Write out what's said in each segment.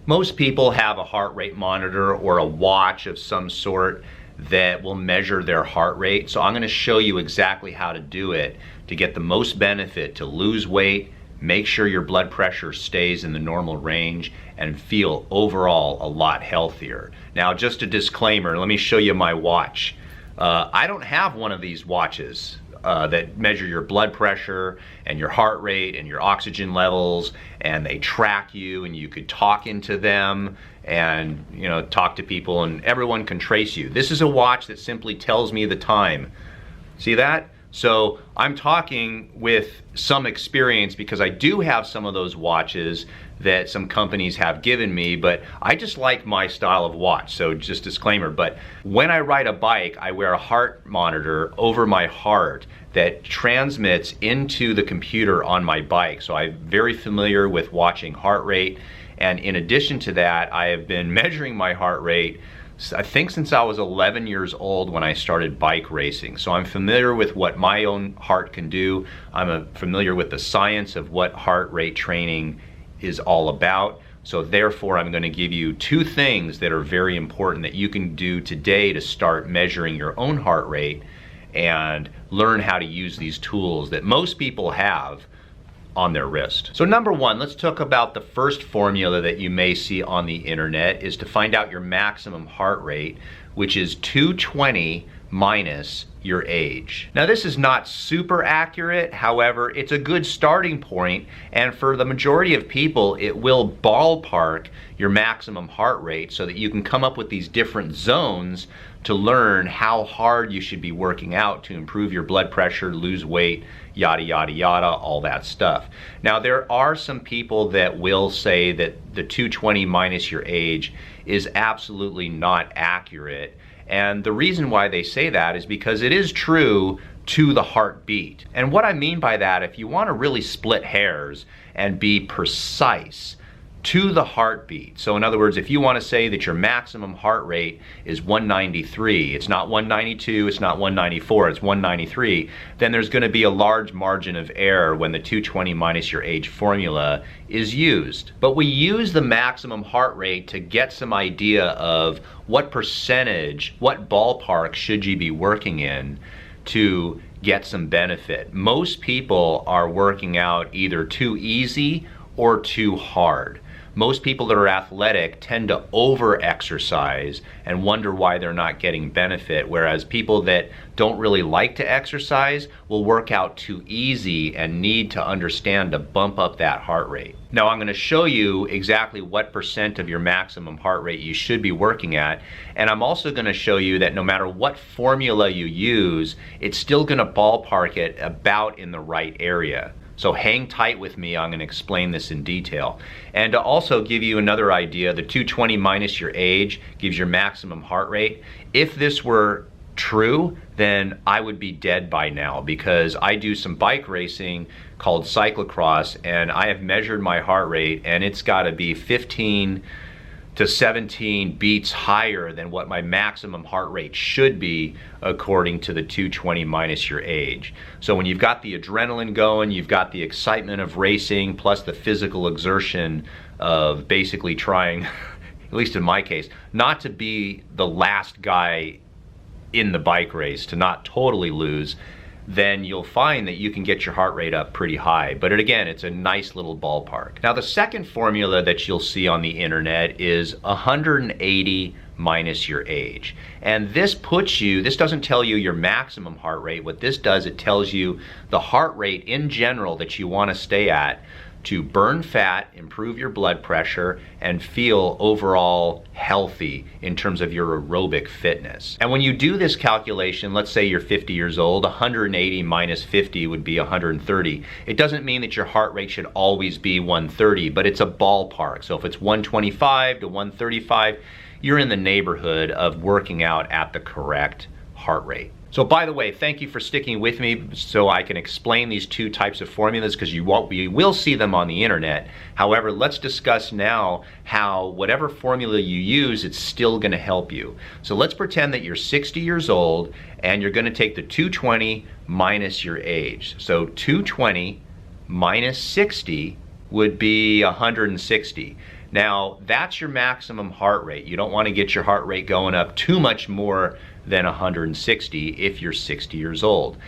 Most people have a heart rate monitor or a watch of some sort that will measure their heart rate. So I'm going to show you exactly how to do it to get the most benefit, to lose weight, make sure your blood pressure stays in the normal range, and feel overall a lot healthier. Now, just a disclaimer, let me show you my watch. I don't have one of these watches that measure your blood pressure and your heart rate and your oxygen levels, and they track you, and you could talk into them and talk to people, and everyone can trace you. This is a watch that simply tells me the time. See that? So I'm talking with some experience because I do have some of those watches that some companies have given me, but I just like my style of watch, so just disclaimer. But when I ride a bike, I wear a heart monitor over my heart that transmits into the computer on my bike. So I'm very familiar with watching heart rate, and in addition to that, I have been measuring my heart rate I think since I was 11 years old when I started bike racing. So I'm familiar with what my own heart can do. I'm familiar with the science of what heart rate training is all about. So therefore, I'm going to give you two things that are very important that you can do today to start measuring your own heart rate and learn how to use these tools that most people have on their wrist. So number one, let's talk about the first formula that you may see on the internet is to find out your maximum heart rate, which is 220 minus your age. Now this is not super accurate, however, it's a good starting point, and for the majority of people, it will ballpark your maximum heart rate so that you can come up with these different zones to learn how hard you should be working out to improve your blood pressure, lose weight, yada, yada, yada, all that stuff. Now, there are some people that will say that the 220 minus your age is absolutely not accurate. And the reason why they say that is because it is true to the heartbeat. And what I mean by that, if you want to really split hairs and be precise, to the heartbeat. So in other words, if you want to say that your maximum heart rate is 193, it's not 192, it's not 194, it's 193, then there's going to be a large margin of error when the 220 minus your age formula is used. But we use the maximum heart rate to get some idea of what percentage, what ballpark should you be working in to get some benefit. Most people are working out either too easy or too hard. Most people that are athletic tend to over-exercise and wonder why they're not getting benefit, whereas people that don't really like to exercise will work out too easy and need to understand to bump up that heart rate. Now I'm going to show you exactly what percent of your maximum heart rate you should be working at, and I'm also going to show you that no matter what formula you use, it's still going to ballpark it about in the right area. So hang tight with me, I'm going to explain this in detail. And to also give you another idea, the 220 minus your age gives your maximum heart rate. If this were true, then I would be dead by now, because I do some bike racing called cyclocross, and I have measured my heart rate, and it's got to be 15 to 17 beats higher than what my maximum heart rate should be according to the 220 minus your age. So when you've got the adrenaline going, you've got the excitement of racing, plus the physical exertion of basically trying, at least in my case, not to be the last guy in the bike race, to not totally lose, then you'll find that you can get your heart rate up pretty high. But again, it's a nice little ballpark. Now the second formula that you'll see on the internet is 180 minus your age. And this puts you, this doesn't tell you your maximum heart rate. What this does, it tells you the heart rate in general that you want to stay at to burn fat, improve your blood pressure, and feel overall healthy in terms of your aerobic fitness. And when you do this calculation, let's say you're 50 years old, 180 minus 50 would be 130. It doesn't mean that your heart rate should always be 130, but it's a ballpark. So if it's 125 to 135, you're in the neighborhood of working out at the correct heart rate. So by the way, thank you for sticking with me so I can explain these two types of formulas, because you will see them on the internet. However, let's discuss now how whatever formula you use, it's still going to help you. So let's pretend that you're 60 years old and you're going to take the 220 minus your age. So 220 minus 60 would be 160. Now, that's your maximum heart rate. You don't want to get your heart rate going up too much more than 160 if you're 60 years old.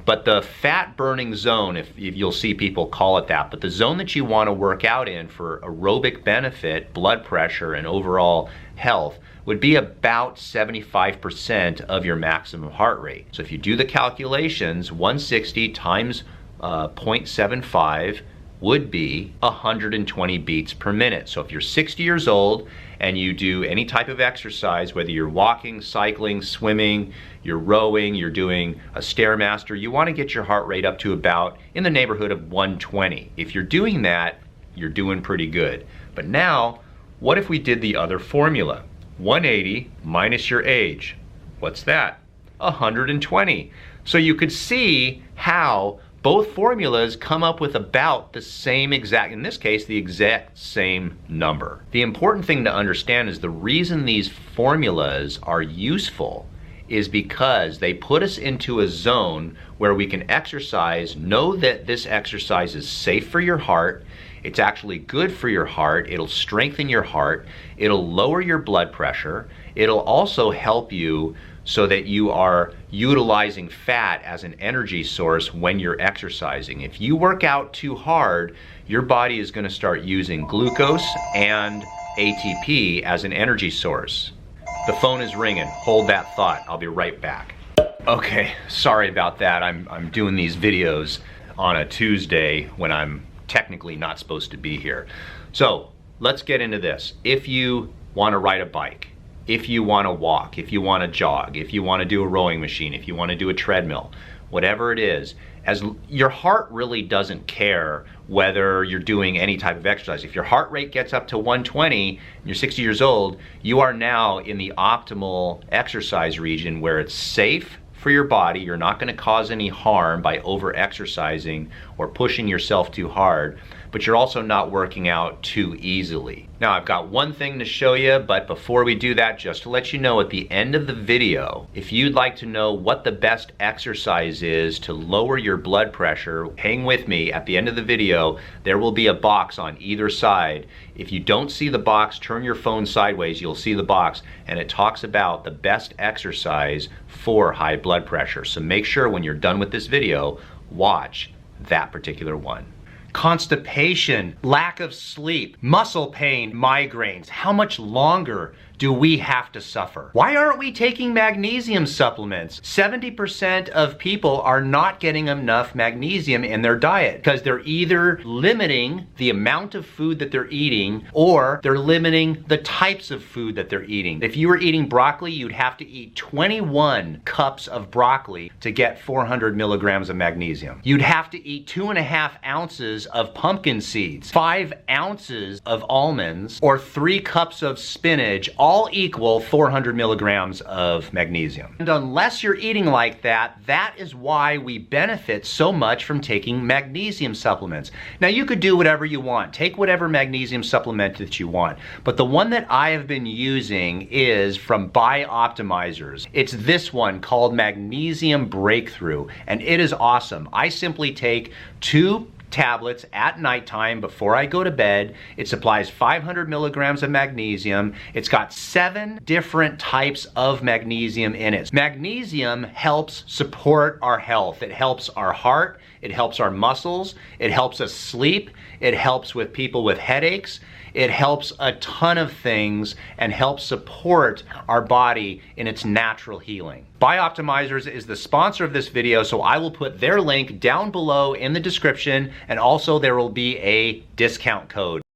But the fat burning zone, if you'll see people call it that, but the zone that you want to work out in for aerobic benefit, blood pressure, and overall health would be about 75% of your maximum heart rate. So if you do the calculations, 160 times 0.75 would be 120 beats per minute. So if you're 60 years old and you do any type of exercise, whether you're walking, cycling, swimming, you're rowing, you're doing a Stairmaster, you want to get your heart rate up to about in the neighborhood of 120. If you're doing that, you're doing pretty good. But now, what if we did the other formula? 180 minus your age. What's that? 120. So you could see how both formulas come up with about the same exact, in this case, the exact same number. The important thing to understand is the reason these formulas are useful is because they put us into a zone where we can exercise, know that this exercise is safe for your heart, it's actually good for your heart, it'll strengthen your heart, it'll lower your blood pressure, it'll also help you so that you are utilizing fat as an energy source when you're exercising. If you work out too hard, your body is going to start using glucose and ATP as an energy source. The phone is ringing. Hold that thought. I'll be right back. Okay, sorry about that. I'm doing these videos on a Tuesday when I'm technically not supposed to be here. So let's get into this. If you want to ride a bike, if you want to walk, if you want to jog, if you want to do a rowing machine, if you want to do a treadmill, whatever it is, as your heart really doesn't care whether you're doing any type of exercise. If your heart rate gets up to 120 and you're 60 years old, you are now in the optimal exercise region where it's safe for your body. You're not going to cause any harm by over exercising or pushing yourself too hard, but you're also not working out too easily. Now, I've got one thing to show you, but before we do that, just to let you know at the end of the video, if you'd like to know what the best exercise is to lower your blood pressure, hang with me. At the end of the video, there will be a box on either side. If you don't see the box, turn your phone sideways, you'll see the box, and it talks about the best exercise for high blood pressure. So make sure when you're done with this video, watch that particular one. Constipation, lack of sleep, muscle pain, migraines. How much longer do we have to suffer? Why aren't we taking magnesium supplements? 70% of people are not getting enough magnesium in their diet because they're either limiting the amount of food that they're eating or they're limiting the types of food that they're eating. If you were eating broccoli, you'd have to eat 21 cups of broccoli to get 400 milligrams of magnesium. You'd have to eat 2.5 ounces of pumpkin seeds, 5 ounces of almonds, or 3 cups of spinach, all equal 400 milligrams of magnesium. And unless you're eating like that, that is why we benefit so much from taking magnesium supplements. Now, you could do whatever you want. Take whatever magnesium supplement that you want. But the one that I have been using is from Bioptimizers. It's this one called Magnesium Breakthrough, and it is awesome. I simply take 2 tablets at nighttime before I go to bed. It supplies 500 milligrams of magnesium. It's got 7 different types of magnesium in it. Magnesium helps support our health. It helps our heart. It helps our muscles. It helps us sleep. It helps with people with headaches. It helps a ton of things and helps support our body in its natural healing. Bioptimizers is the sponsor of this video, so I will put their link down below in the description, and also there will be a discount code.